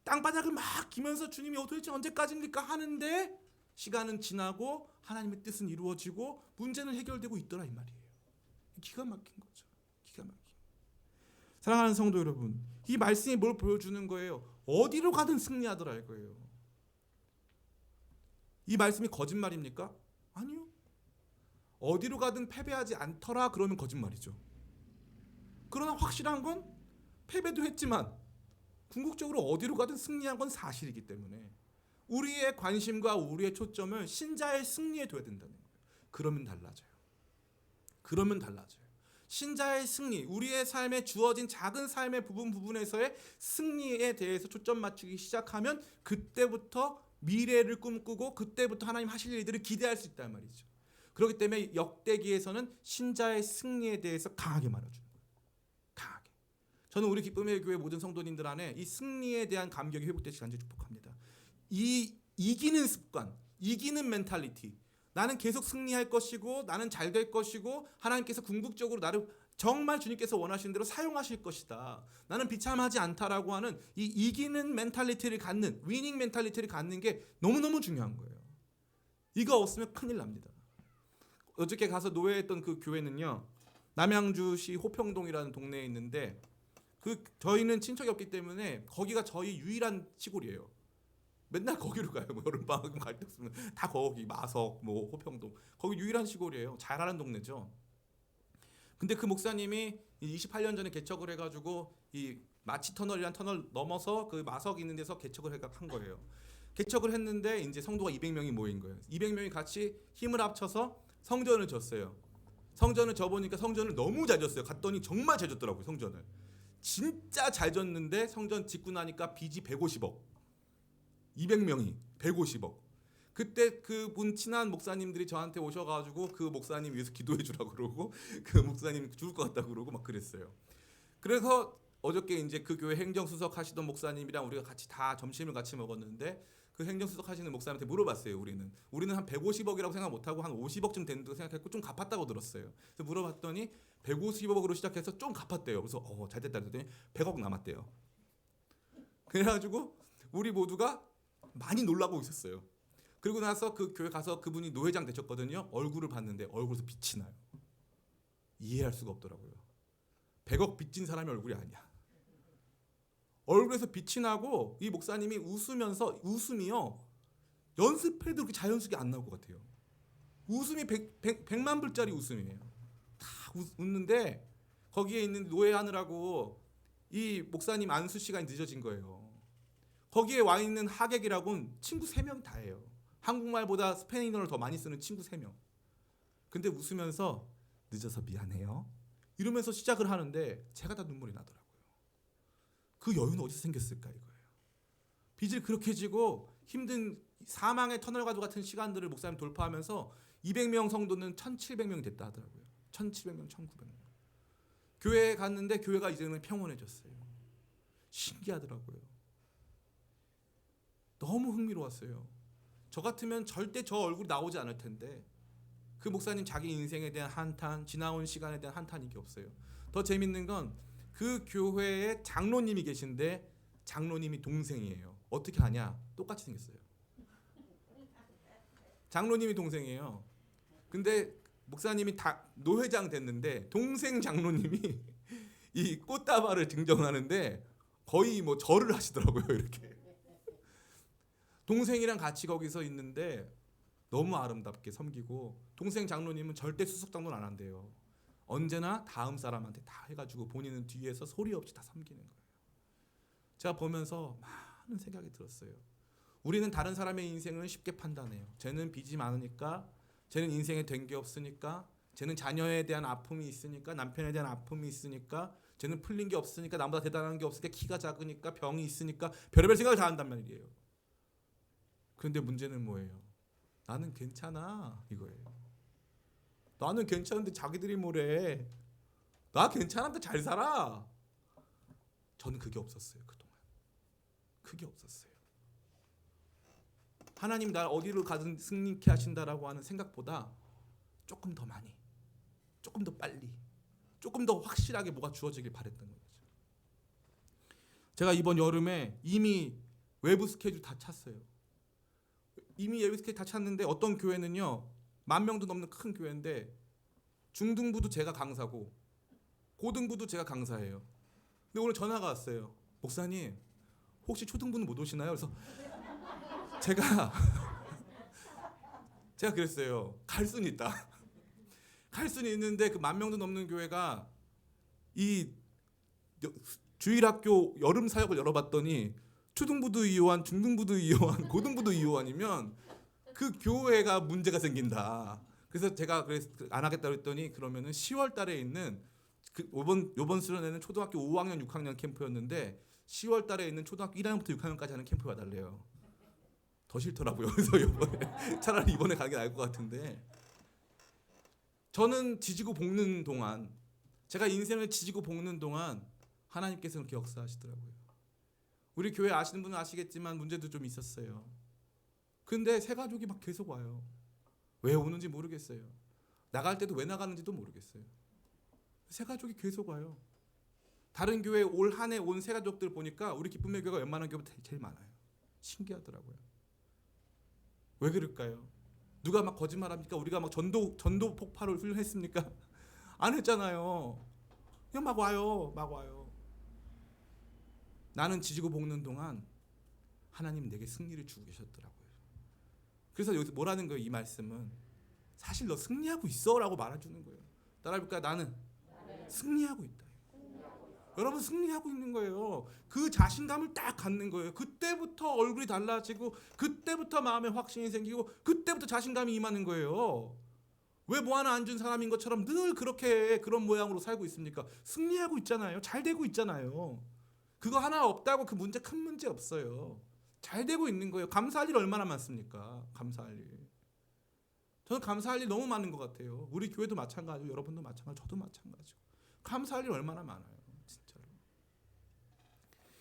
A: 땅바닥을 막 기면서 주님이 도대체 언제까지입니까 하는데 시간은 지나고 하나님의 뜻은 이루어지고 문제는 해결되고 있더라 이 말이에요. 기가 막힌 거죠. 기가 막힌. 사랑하는 성도 여러분, 이 말씀이 뭘 보여주는 거예요? 어디로 가든 승리하더라 이거예요. 이 말씀이 거짓말입니까? 아니요. 어디로 가든 패배하지 않더라 그러면 거짓말이죠. 그러나 확실한 건 패배도 했지만 궁극적으로 어디로 가든 승리한 건 사실이기 때문에 우리의 관심과 우리의 초점을 신자의 승리에 둬야 된다는 거예요. 그러면 달라져요. 그러면 달라져요. 신자의 승리, 우리의 삶에 주어진 작은 삶의 부분에서의 승리에 대해서 초점 맞추기 시작하면 그때부터 미래를 꿈꾸고 그때부터 하나님 하실 일들을 기대할 수 있단 말이죠. 그렇기 때문에 역대기에서는 신자의 승리에 대해서 강하게 말해주는 거예요. 강하게. 저는 우리 기쁨의 교회 모든 성도님들 안에 이 승리에 대한 감격이 회복되시기 간절히 축복합니다. 이 이기는 습관, 이기는 멘탈리티. 나는 계속 승리할 것이고 나는 잘 될 것이고 하나님께서 궁극적으로 나를 정말 주님께서 원하시는 대로 사용하실 것이다. 나는 비참하지 않다라고 하는 이 이기는 멘탈리티를 갖는, 위닝 멘탈리티를 갖는 게 너무너무 중요한 거예요. 이거 없으면 큰일 납니다. 어저께 가서 노예했던 그 교회는요, 남양주시 호평동이라는 동네에 있는데 저희는 친척이 없기 때문에 거기가 저희 유일한 시골이에요. 맨날 거기로 가요. 뭐 여름방학 갈 때 없으면 다 거기 마석, 뭐 호평동, 거기 유일한 시골이에요. 잘하는 동네죠. 근데 그 목사님이 28년 전에 개척을 해가지고 이 마치 터널이란 터널 넘어서 그 마석 있는 데서 개척을 한 거예요. 개척을 했는데 이제 성도가 200명이 모인 거예요. 200명이 같이 힘을 합쳐서 성전을 졌어요. 성전을 져보니까 성전을 너무 잘 졌어요. 갔더니 정말 잘 졌더라고요. 성전을 진짜 잘 졌는데 성전 짓고 나니까 빚이 150억. 200명이 150억. 그때 그분 친한 목사님들이 저한테 오셔가지고 그 목사님 위해서 기도해 주라고 그러고 그 목사님 죽을 것 같다고 그러고 막 그랬어요. 그래서 어저께 이제 그 교회 행정수석 하시던 목사님이랑 우리가 같이 다 점심을 같이 먹었는데 그 행정수석 하시는 목사님한테 물어봤어요. 우리는 한 150억이라고 생각 못하고 한 50억쯤 된다고 생각했고 좀 갚았다고 들었어요. 그래서 물어봤더니 150억으로 시작해서 좀 갚았대요. 그래서 잘 됐다 그랬더니 100억 남았대요. 그래가지고 우리 모두가 많이 놀라고 있었어요. 그리고 나서 그 교회 가서 그분이 노회장 되셨거든요. 얼굴을 봤는데 얼굴에서 빛이 나요. 이해할 수가 없더라고요. 100억 빚진 사람의 얼굴이 아니야. 얼굴에서 빛이 나고 이 목사님이 웃으면서 웃음이요. 연습해도 그렇게 자연스럽게 안 나올 것 같아요. 웃음이 100만 불짜리 웃음이에요. 다 웃는데 거기에 있는 노예하느라고 이 목사님 안수 시간이 늦어진 거예요. 거기에 와 있는 하객이라고는 친구 3명 다예요. 한국말보다 스페인어를 더 많이 쓰는 친구 3명. 근데 웃으면서 늦어서 미안해요. 이러면서 시작을 하는데 제가 다 눈물이 나더라고요. 그 여유는 어디서 생겼을까 이거예요. 빚을 그렇게 지고 힘든 사망의 터널과도 같은 시간들을 목사님 돌파하면서 200명 성도는 1700명이 됐다 하더라고요. 1700명, 1900명. 교회에 갔는데 교회가 이제는 평온해졌어요. 신기하더라고요. 너무 흥미로웠어요. 저 같으면 절대 저 얼굴이 나오지 않을 텐데 그 목사님 자기 인생에 대한 한탄, 지나온 시간에 대한 한탄이 이게 없어요. 더 재밌는 건 그 교회에 장로님이 계신데 장로님이 동생이에요. 어떻게 하냐? 똑같이 생겼어요. 장로님이 동생이에요. 근데 목사님이 다 노회장 됐는데 동생 장로님이 이 꽃다발을 증정하는데 거의 뭐 절을 하시더라고요. 이렇게. 동생이랑 같이 거기서 있는데 너무 아름답게 섬기고 동생 장로님은 절대 수석 장로는 안 한대요. 언제나 다음 사람한테 다 해가지고 본인은 뒤에서 소리 없이 다 섬기는 거예요. 제가 보면서 많은 생각이 들었어요. 우리는 다른 사람의 인생을 쉽게 판단해요. 쟤는 빚이 많으니까, 쟤는 인생에 된 게 없으니까, 쟤는 자녀에 대한 아픔이 있으니까, 남편에 대한 아픔이 있으니까, 쟤는 풀린 게 없으니까, 나보다 대단한 게 없으니까, 키가 작으니까, 병이 있으니까 별의별 생각을 다 한단 말이에요. 그런데 문제는 뭐예요? 나는 괜찮아 이거예요. 나는 괜찮은데 자기들이 뭐래. 나 괜찮은데 잘 살아. 저는 그게 없었어요. 그동안 그게 없었어요. 하나님 날 어디로 가든 승리케 하신다라고 하는 생각보다 조금 더 많이, 조금 더 빨리, 조금 더 확실하게 뭐가 주어지길 바랬던 거죠. 제가 이번 여름에 이미 외부 스케줄 다 찼어요. 이미 외부 스케줄 다 찼는데 어떤 교회는요 10,000명도 넘는 큰 교회인데 중등부도 제가 강사고 고등부도 제가 강사예요. 근데 오늘 전화가 왔어요. 목사님 혹시 초등부는 못 오시나요? 그래서 제가 그랬어요. 갈 수는 있다. 갈 수는 있는데 그 10,000명도 넘는 교회가 이 주일학교 여름 사역을 열어봤더니 초등부도 이요한, 중등부도 이요한, 고등부도 이요한이면 그 교회가 문제가 생긴다. 그래서 제가 안 하겠다고 했더니 그러면은 10월 달에 있는 그 요번 수련회는 초등학교 5학년, 6학년 캠프였는데 10월 달에 있는 초등학교 1학년부터 6학년까지 하는 캠프에 와달래요. 더 싫더라고요. 그래서 이번에 차라리 이번에 가는 게 나을 것 같은데 저는 지지고 볶는 동안 제가 인생을 지지고 볶는 동안 하나님께서는 그렇게 역사하시더라고요. 우리 교회 아시는 분은 아시겠지만 문제도 좀 있었어요. 근데 새 가족이 막 계속 와요. 왜 오는지 모르겠어요. 나갈 때도 왜 나가는지도 모르겠어요. 새 가족이 계속 와요. 다른 교회 올 한 해 온 새 가족들 보니까 우리 기쁨의 교회가 웬만한 교회보다 제일 많아요. 신기하더라고요. 왜 그럴까요? 누가 막 거짓말합니까? 우리가 막 전도 폭발을 훈련했습니까? 안 했잖아요. 그냥 막 와요. 막 와요. 나는 지지고 볶는 동안 하나님 내게 승리를 주고 계셨더라고요. 그래서 여기서 뭐라는 거예요? 이 말씀은 사실 너 승리하고 있어라고 말해주는 거예요. 따라해볼까요? 나는 승리하고 있다. 여러분 승리하고 있는 거예요. 그 자신감을 딱 갖는 거예요. 그때부터 얼굴이 달라지고 그때부터 마음에 확신이 생기고 그때부터 자신감이 임하는 거예요. 왜 뭐 하나 안 준 사람인 것처럼 늘 그렇게 그런 모양으로 살고 있습니까? 승리하고 있잖아요. 잘 되고 있잖아요. 그거 하나 없다고 그 문제 큰 문제 없어요. 잘 되고 있는 거예요. 감사할 일 얼마나 많습니까? 감사할 일. 저는 감사할 일 너무 많은 것 같아요. 우리 교회도 마찬가지고 여러분도 마찬가지고 저도 마찬가지고 감사할 일 얼마나 많아요. 진짜로.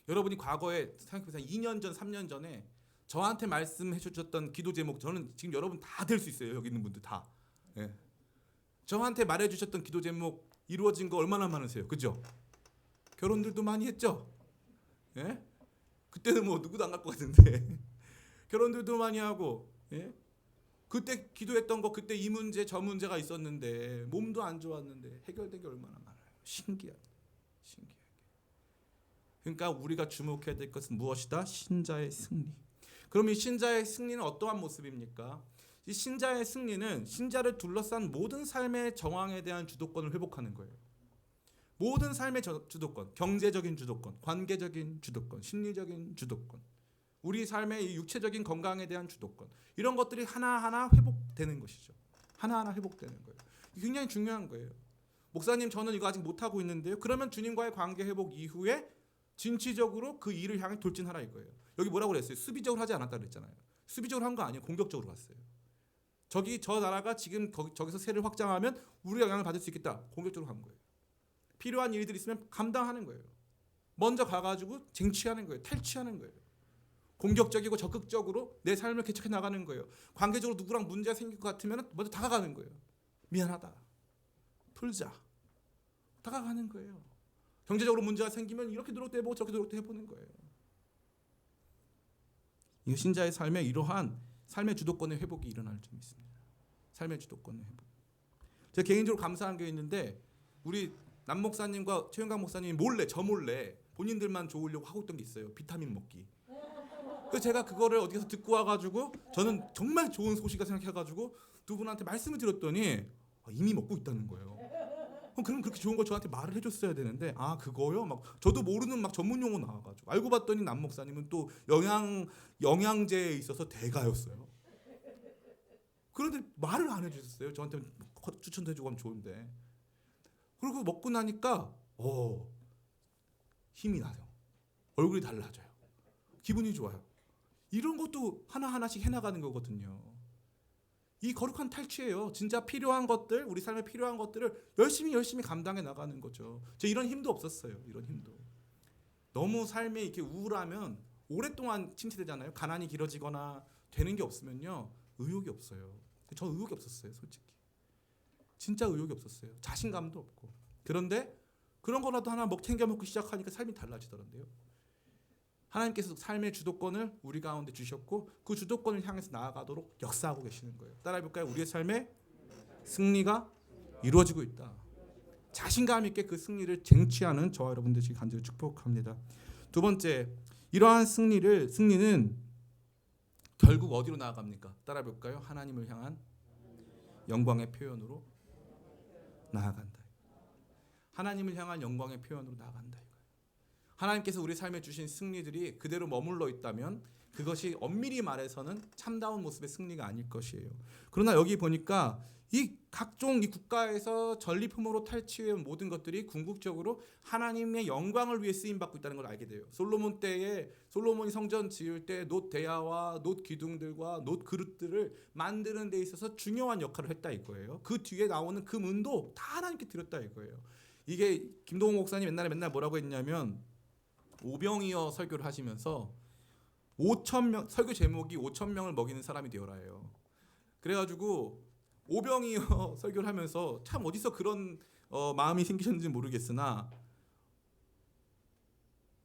A: 여러분이 과거에 생각해보세요. 2년 전, 3년 전에 저한테 말씀해 주셨던 기도 제목 저는 지금 여러분 다 될 수 있어요. 여기 있는 분들 다. 예. 저한테 말해 주셨던 기도 제목 이루어진 거 얼마나 많으세요? 그죠? 결혼들도 많이 했죠? 예? 그때는 뭐 누구도 안 갈 것 같은데 결혼들도 많이 하고 예? 그때 기도했던 거 그때 이 문제 저 문제가 있었는데 몸도 안 좋았는데 해결된 게 얼마나 많아요. 신기하게. 그러니까 우리가 주목해야 될 것은 무엇이다? 신자의 승리. 그럼 이 신자의 승리는 어떠한 모습입니까? 이 신자의 승리는 신자를 둘러싼 모든 삶의 정황에 대한 주도권을 회복하는 거예요. 모든 삶의 주도권, 경제적인 주도권, 관계적인 주도권, 심리적인 주도권, 우리 삶의 육체적인 건강에 대한 주도권, 이런 것들이 하나하나 회복되는 것이죠. 하나하나 회복되는 거예요. 굉장히 중요한 거예요. 목사님 저는 이거 아직 못하고 있는데요. 그러면 주님과의 관계 회복 이후에 진취적으로 그 일을 향해 돌진하라 이거예요. 여기 뭐라고 그랬어요? 수비적으로 하지 않았다 그랬잖아요. 수비적으로 한 거 아니에요. 공격적으로 갔어요. 저 나라가 지금 저기서 세를 확장하면 우리가 영향을 받을 수 있겠다. 공격적으로 간 거예요. 필요한 일들이 있으면 감당하는 거예요. 먼저 가가지고 쟁취하는 거예요. 탈취하는 거예요. 공격적이고 적극적으로 내 삶을 개척해 나가는 거예요. 관계적으로 누구랑 문제가 생길 것 같으면 먼저 다가가는 거예요. 미안하다. 풀자. 다가가는 거예요. 경제적으로 문제가 생기면 이렇게 노력도 해보고 저렇게 노력도 해보는 거예요. 이 신자의 삶에 이러한 삶의 주도권의 회복이 일어날 점 있습니다. 삶의 주도권의 회복. 제가 개인적으로 감사한 게 있는데 우리 남 목사님과 최영강 목사님이 저 몰래 본인들만 좋으려고 하고 있던 게 있어요. 비타민 먹기. 그래서 제가 그거를 어디서 듣고 와가지고 저는 정말 좋은 소식이라 생각해가지고 두 분한테 말씀을 드렸더니 이미 먹고 있다는 거예요. 그럼 그렇게 좋은 걸 저한테 말을 해줬어야 되는데 그거요? 막 저도 모르는 막 전문 용어 나와가지고 알고 봤더니 남 목사님은 또 영양제에 있어서 대가였어요. 그런데 말을 안 해주셨어요. 저한테 추천도 해주고 하면 좋은데. 그리고 먹고 나니까 힘이 나요. 얼굴이 달라져요. 기분이 좋아요. 이런 것도 하나하나씩 해나가는 거거든요. 이 거룩한 탈취예요. 진짜 필요한 것들, 우리 삶에 필요한 것들을 열심히 감당해 나가는 거죠. 저 이런 힘도 없었어요. 이런 힘도. 너무 삶에 이렇게 우울하면 오랫동안 침체되잖아요. 가난이 길어지거나 되는 게 없으면요. 의욕이 없어요. 저 의욕이 없었어요. 솔직히. 진짜 의욕이 없었어요. 자신감도 없고. 그런데 그런 거라도 하나 챙겨 먹고 시작하니까 삶이 달라지더란데요. 하나님께서 삶의 주도권을 우리 가운데 주셨고 그 주도권을 향해서 나아가도록 역사하고 계시는 거예요. 따라해볼까요? 우리의 삶에 승리가 이루어지고 있다. 자신감 있게 그 승리를 쟁취하는 저와 여러분들 지금 간절히 축복합니다. 두 번째, 이러한 승리는 결국 어디로 나아갑니까? 따라해볼까요? 하나님을 향한 영광의 표현으로 나아간다. 하나님을 향한 영광의 표현으로 나아간다. 하나님께서 우리 삶에 주신 승리들이 그대로 머물러 있다면 그것이 엄밀히 말해서는 참다운 모습의 승리가 아닐 것이에요. 그러나 여기 보니까 이 각종 이 국가에서 전리품으로 탈취해온 모든 것들이 궁극적으로 하나님의 영광을 위해 쓰임 받고 있다는 걸 알게 돼요. 솔로몬이 성전 지을 때 놋 대야와 놋 기둥들과 놋 그릇들을 만드는 데 있어서 중요한 역할을 했다 이거예요. 그 뒤에 나오는 그 은도 다 하나님께 드렸다 이거예요. 이게 김동호 목사님 맨날 뭐라고 했냐면 오병이어 설교를 하시면서 5천 명, 설교 제목이 5천 명을 먹이는 사람이 되어라예요. 그래가지고 오병이어 설교를 하면서 참 어디서 그런 마음이 생기셨는지 모르겠으나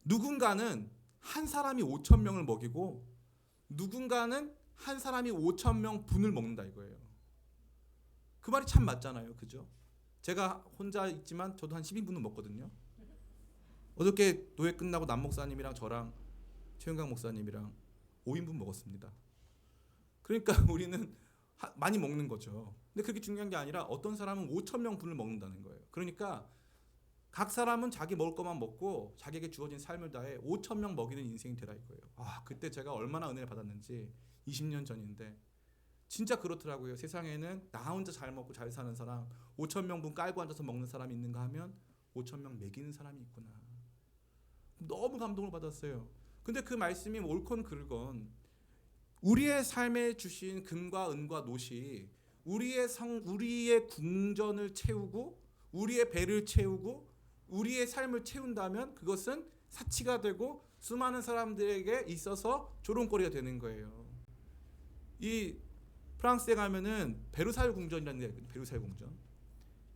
A: 누군가는 한 사람이 5천 명을 먹이고 누군가는 한 사람이 5천 명 분을 먹는다 이거예요. 그 말이 참 맞잖아요. 그죠? 제가 혼자 있지만 저도 한 12분은 먹거든요. 어저께 노예 끝나고 남 목사님이랑 저랑 최윤강 목사님이랑 5인분 먹었습니다. 그러니까 우리는 많이 먹는 거죠. 근데 그게 중요한 게 아니라 어떤 사람은 5천 명 분을 먹는다는 거예요. 그러니까 각 사람은 자기 먹을 것만 먹고 자기에게 주어진 삶을 다해 5천 명 먹이는 인생이 되라 이거예요. 그때 제가 얼마나 은혜를 받았는지 20년 전인데 진짜 그렇더라고요. 세상에는 나 혼자 잘 먹고 잘 사는 사람, 5천 명분 깔고 앉아서 먹는 사람이 있는가 하면 5천 명 먹이는 사람이 있구나. 너무 감동을 받았어요. 근데 그 말씀이 옳건 그르건 우리의 삶에 주신 금과 은과 노시 우리의 궁전을 채우고 우리의 배를 채우고 우리의 삶을 채운다면 그것은 사치가 되고 수많은 사람들에게 있어서 조롱거리가 되는 거예요. 이 프랑스에 가면은 베르사유 궁전이라는 데 있거든요. 베르사유 궁전.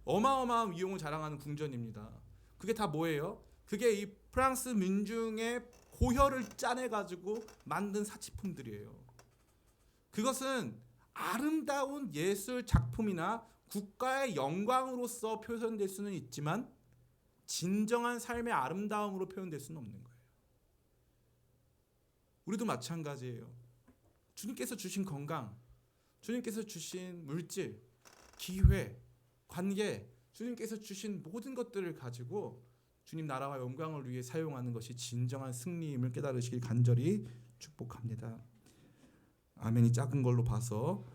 A: 어마어마한 위용을 자랑하는 궁전입니다. 그게 다 뭐예요? 그게 이 프랑스 민중의 고혈을 짜내가지고 만든 사치품들이에요. 그것은 아름다운 예술 작품이나 국가의 영광으로서 표현될 수는 있지만 진정한 삶의 아름다움으로 표현될 수는 없는 거예요. 우리도 마찬가지예요. 주님께서 주신 건강, 주님께서 주신 물질, 기회, 관계, 주님께서 주신 모든 것들을 가지고 주님 나라와 영광을 위해 사용하는 것이 진정한 승리임을 깨달으시길 간절히 축복합니다. 아멘이 작은 걸로 봐서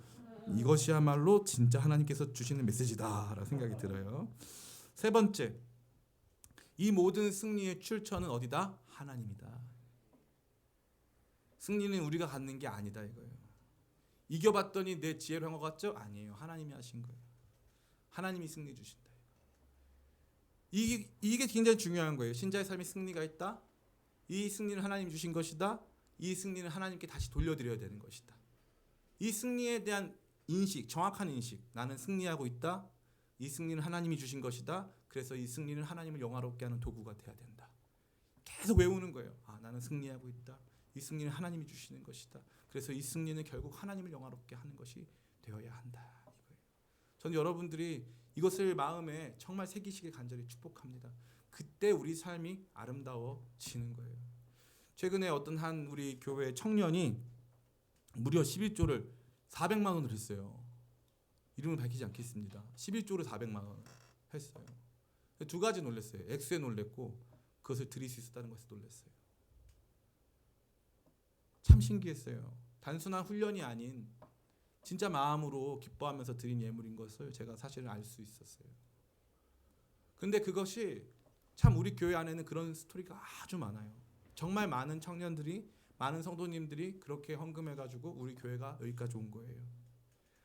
A: 이것이야말로 진짜 하나님께서 주시는 메시지다라는 생각이 들어요. 세 번째, 이 모든 승리의 출처는 어디다? 하나님이다. 승리는 우리가 갖는 게 아니다 이거예요. 이겨봤더니 내 지혜로 한 것 같죠? 아니에요. 하나님이 하신 거예요. 하나님이 승리 주신다. 이게 굉장히 중요한 거예요. 신자의 삶에 승리가 있다. 이 승리는 하나님이 주신 것이다. 이 승리는 하나님께 다시 돌려드려야 되는 것이다. 이 승리에 대한 인식, 정확한 인식. 나는 승리하고 있다. 이 승리는 하나님이 주신 것이다. 그래서 이 승리는 하나님을 영화롭게 하는 도구가 돼야 된다. 계속 외우는 거예요. 나는 승리하고 있다. 이 승리는 하나님이 주시는 것이다. 그래서 이 승리는 결국 하나님을 영화롭게 하는 것이 되어야 한다. 이거예요. 저는 여러분들이 이것을 마음에 정말 새기시길 간절히 축복합니다. 그때 우리 삶이 아름다워지는 거예요. 최근에 어떤 한 우리 교회 청년이 무려 11조를 400만 원을 했어요. 이름을 밝히지 않겠습니다. 11조를 400만 원 했어요. 두 가지 놀랐어요. 액수에 놀랐고 그것을 드릴 수 있었다는 것에 놀랐어요. 참 신기했어요. 단순한 훈련이 아닌 진짜 마음으로 기뻐하면서 드린 예물인 것을 제가 사실은 알 수 있었어요. 근데 그것이 참 우리 교회 안에는 그런 스토리가 아주 많아요. 정말 많은 청년들이, 많은 성도님들이 그렇게 헌금해가지고 우리 교회가 여기까지 온 거예요.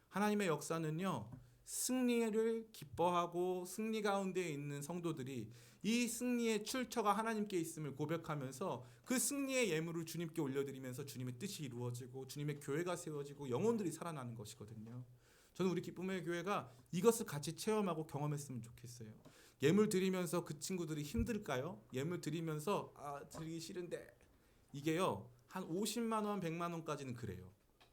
A: 하나님의 역사는요, 승리를 기뻐하고 승리 가운데 있는 성도들이 이 승리의 출처가 하나님께 있음을 고백하면서 그 승리의 예물을 주님께 올려드리면서 주님의 뜻이 이루어지고 주님의 교회가 세워지고 영혼들이 살아나는 것이거든요. 저는 우리 기쁨의 교회가 이것을 같이 체험하고 경험했으면 좋겠어요. 예물 드리면서 그 친구들이 힘들까요? 예물 드리면서 드리기 싫은데 이게요, 한 50만 원, 100만 원까지는 그래요.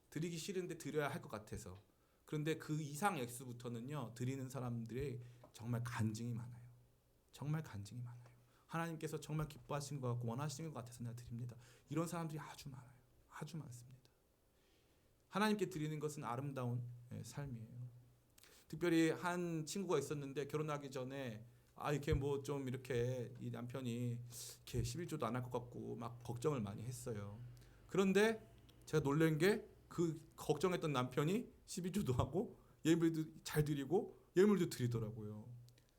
A: 드리기 싫은데 드려야 할 것 같아서. 그런데 그 이상 액수부터는요, 드리는 사람들이 정말 간증이 많아요. 정말 간증이 많아요. 하나님께서 정말 기뻐하신 것 같고 원하시는 것 같아서 내가 드립니다. 이런 사람들이 아주 많아요. 아주 많습니다. 하나님께 드리는 것은 아름다운 삶이에요. 특별히 한 친구가 있었는데 결혼하기 전에 이렇게 뭐 좀 이렇게 이 남편이 이렇게 11조도 안 할 것 같고 막 걱정을 많이 했어요. 그런데 제가 놀란 게 그 걱정했던 남편이 12조도 하고 예물도 잘 드리고 예물도 드리더라고요.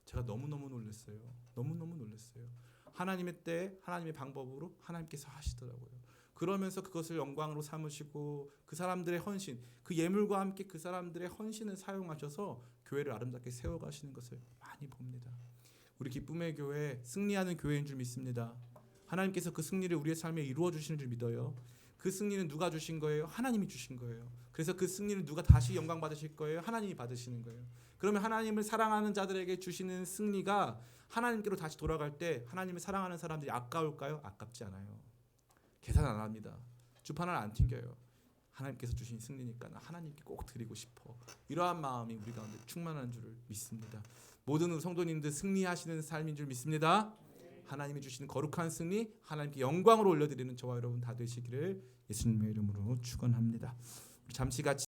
A: 제가 너무너무 놀랐어요. 너무너무 놀랐어요. 하나님의 때 하나님의 방법으로 하나님께서 하시더라고요. 그러면서 그것을 영광으로 삼으시고 그 사람들의 헌신, 그 예물과 함께 그 사람들의 헌신을 사용하셔서 교회를 아름답게 세워가시는 것을 많이 봅니다. 우리 기쁨의 교회, 승리하는 교회인 줄 믿습니다. 하나님께서 그 승리를 우리의 삶에 이루어 주시는 줄 믿어요. 그 승리는 누가 주신 거예요? 하나님이 주신 거예요. 그래서 그 승리는 누가 다시 영광 받으실 거예요? 하나님이 받으시는 거예요. 그러면 하나님을 사랑하는 자들에게 주시는 승리가 하나님께로 다시 돌아갈 때 하나님을 사랑하는 사람들이 아까울까요? 아깝지 않아요. 계산 안 합니다. 주판을 안 튕겨요. 하나님께서 주신 승리니까 나 하나님께 꼭 드리고 싶어. 이러한 마음이 우리 가운데 충만한 줄을 믿습니다. 모든 성도님들 승리하시는 삶인 줄 믿습니다. 하나님이 주시는 거룩한 승리, 하나님께 영광으로 올려드리는 저와 여러분 다 되시기를 예수님의 이름으로 축원합니다. 잠시 같이